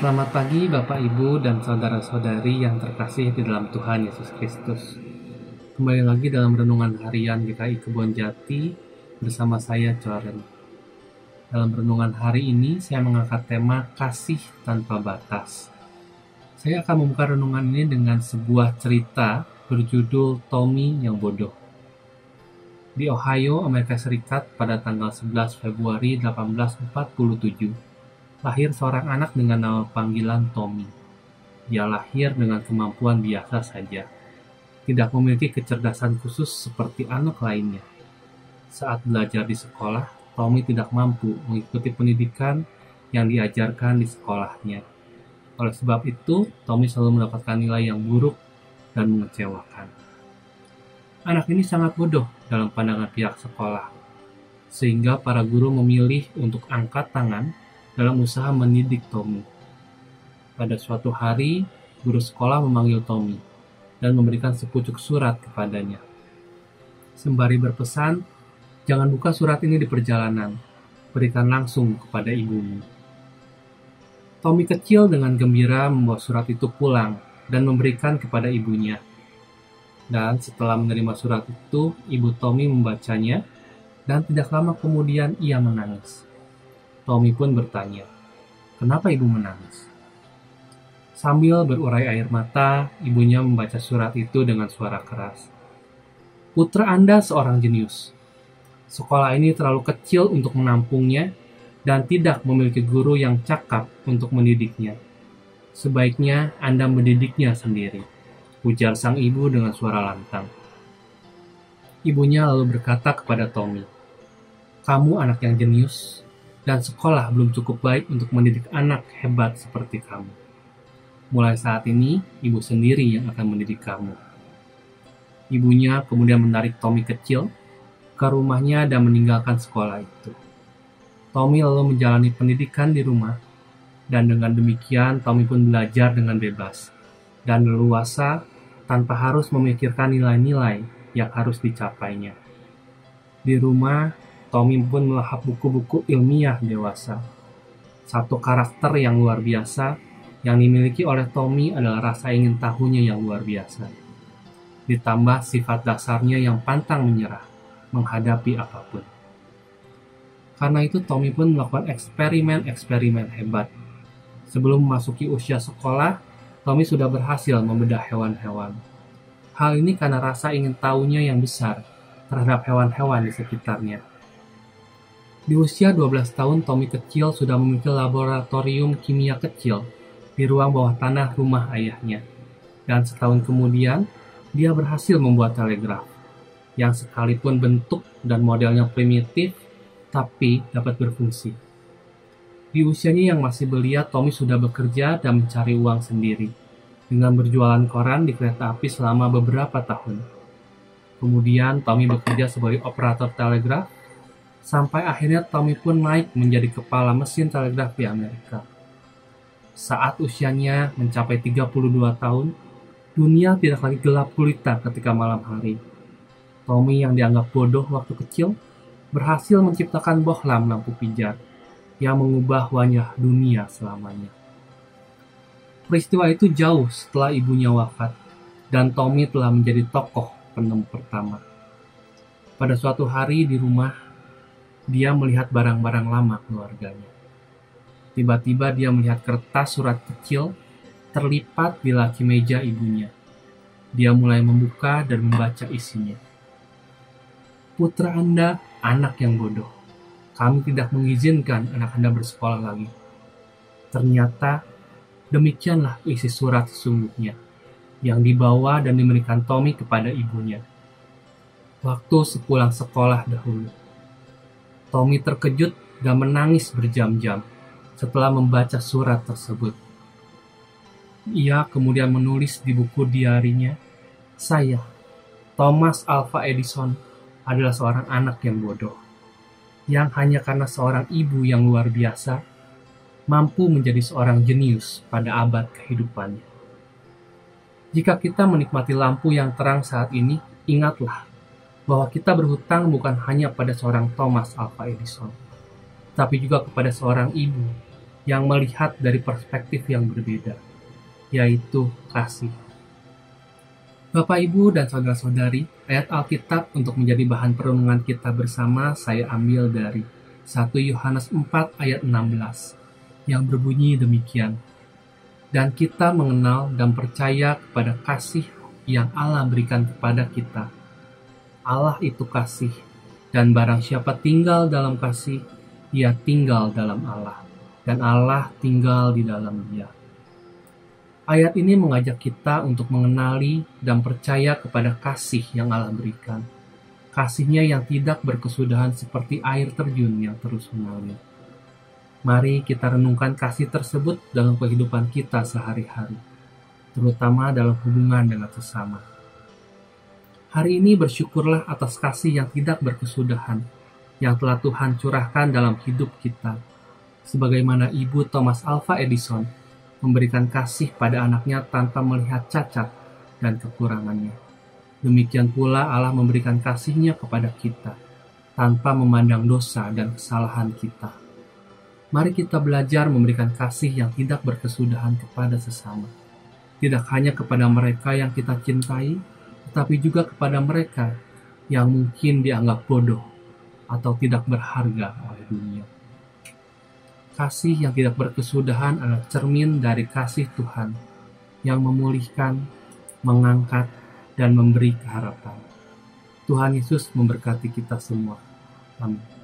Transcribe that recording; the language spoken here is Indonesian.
Selamat pagi Bapak Ibu dan saudara-saudari yang terkasih di dalam Tuhan Yesus Kristus. Kembali lagi dalam renungan harian GKI Kebon Jati bersama saya Coren. Dalam renungan hari ini saya mengangkat tema kasih tanpa batas. Saya akan membuka renungan ini dengan sebuah cerita berjudul Tommy yang bodoh. Di Ohio, Amerika Serikat pada tanggal 11 Februari 1847, lahir seorang anak dengan nama panggilan Tommy. Dia lahir dengan kemampuan biasa saja, tidak memiliki kecerdasan khusus seperti anak lainnya. Saat belajar di sekolah, Tommy tidak mampu mengikuti pendidikan yang diajarkan di sekolahnya. Oleh sebab itu, Tommy selalu mendapatkan nilai yang buruk dan mengecewakan. Anak ini sangat bodoh dalam pandangan pihak sekolah, sehingga para guru memilih untuk angkat tangan dalam usaha mendidik Tommy. Pada suatu hari, guru sekolah memanggil Tommy dan memberikan sepucuk surat kepadanya. Sembari berpesan, jangan buka surat ini di perjalanan, berikan langsung kepada ibumu. Tommy kecil dengan gembira membawa surat itu pulang dan memberikan kepada ibunya. Dan setelah menerima surat itu, ibu Tommy membacanya dan tidak lama kemudian ia menangis. Tommy pun bertanya, "Kenapa ibu menangis?" Sambil berurai air mata, ibunya membaca surat itu dengan suara keras. "Putra Anda seorang jenius. Sekolah ini terlalu kecil untuk menampungnya dan tidak memiliki guru yang cakap untuk mendidiknya. Sebaiknya Anda mendidiknya sendiri," ujar sang ibu dengan suara lantang. Ibunya lalu berkata kepada Tommy, "Kamu anak yang jenius, dan sekolah belum cukup baik untuk mendidik anak hebat seperti kamu. Mulai saat ini, ibu sendiri yang akan mendidik kamu." Ibunya kemudian menarik Tommy kecil ke rumahnya dan meninggalkan sekolah itu. Tommy lalu menjalani pendidikan di rumah, dan dengan demikian Tommy pun belajar dengan bebas dan leluasa tanpa harus memikirkan nilai-nilai yang harus dicapainya. Di rumah, Tommy pun melahap buku-buku ilmiah dewasa. Satu karakter yang luar biasa yang dimiliki oleh Tommy adalah rasa ingin tahunya yang luar biasa. Ditambah sifat dasarnya yang pantang menyerah menghadapi apapun. Karena itu Tommy pun melakukan eksperimen-eksperimen hebat. Sebelum memasuki usia sekolah, Tommy sudah berhasil membedah hewan-hewan. Hal ini karena rasa ingin tahunya yang besar terhadap hewan-hewan di sekitarnya. Di usia 12 tahun, Tommy kecil sudah memiliki laboratorium kimia kecil di ruang bawah tanah rumah ayahnya. Dan setahun kemudian, dia berhasil membuat telegraf, yang sekalipun bentuk dan modelnya primitif, tapi dapat berfungsi. Di usianya yang masih belia, Tommy sudah bekerja dan mencari uang sendiri, dengan berjualan koran di kereta api selama beberapa tahun. Kemudian, Tommy bekerja sebagai operator telegraf, sampai akhirnya Tommy pun naik menjadi kepala mesin telegraf di Amerika. Saat usianya mencapai 32 tahun, dunia tidak lagi gelap gulita ketika malam hari. Tommy yang dianggap bodoh waktu kecil, berhasil menciptakan bohlam lampu pijar yang mengubah wajah dunia selamanya. Peristiwa itu jauh setelah ibunya wafat, dan Tommy telah menjadi tokoh penemu pertama. Pada suatu hari di rumah, dia melihat barang-barang lama keluarganya. Tiba-tiba dia melihat kertas surat kecil terlipat di laci meja ibunya. Dia mulai membuka dan membaca isinya. "Putra Anda, anak yang bodoh. Kami tidak mengizinkan anak Anda bersekolah lagi." Ternyata, demikianlah isi surat sesungguhnya, yang dibawa dan diberikan Tommy kepada ibunya. Waktu sepulang sekolah dahulu, Tommy terkejut dan menangis berjam-jam setelah membaca surat tersebut. Ia kemudian menulis di buku diarinya, "Saya, Thomas Alva Edison, adalah seorang anak yang bodoh, yang hanya karena seorang ibu yang luar biasa, mampu menjadi seorang jenius pada abad kehidupannya." Jika kita menikmati lampu yang terang saat ini, ingatlah bahwa kita berhutang bukan hanya pada seorang Thomas Alva Edison, tapi juga kepada seorang ibu yang melihat dari perspektif yang berbeda, yaitu kasih. Bapak, Ibu, dan saudara-saudari, ayat Alkitab untuk menjadi bahan perenungan kita bersama saya ambil dari 1 Yohanes 4 ayat 16 yang berbunyi demikian. Dan kita mengenal dan percaya kepada kasih yang Allah berikan kepada kita. Allah itu kasih, dan barang siapa tinggal dalam kasih, ia tinggal dalam Allah, dan Allah tinggal di dalam dia. Ayat ini mengajak kita untuk mengenali dan percaya kepada kasih yang Allah berikan. Kasih-Nya yang tidak berkesudahan seperti air terjun yang terus mengalir. Mari kita renungkan kasih tersebut dalam kehidupan kita sehari-hari, terutama dalam hubungan dengan sesama. Hari ini bersyukurlah atas kasih yang tidak berkesudahan, yang telah Tuhan curahkan dalam hidup kita. Sebagaimana Ibu Thomas Alva Edison memberikan kasih pada anaknya tanpa melihat cacat dan kekurangannya. Demikian pula Allah memberikan kasih-Nya kepada kita, tanpa memandang dosa dan kesalahan kita. Mari kita belajar memberikan kasih yang tidak berkesudahan kepada sesama. Tidak hanya kepada mereka yang kita cintai, tetapi juga kepada mereka yang mungkin dianggap bodoh atau tidak berharga oleh dunia. Kasih yang tidak berkesudahan adalah cermin dari kasih Tuhan yang memulihkan, mengangkat, dan memberi keharapan. Tuhan Yesus memberkati kita semua. Amin.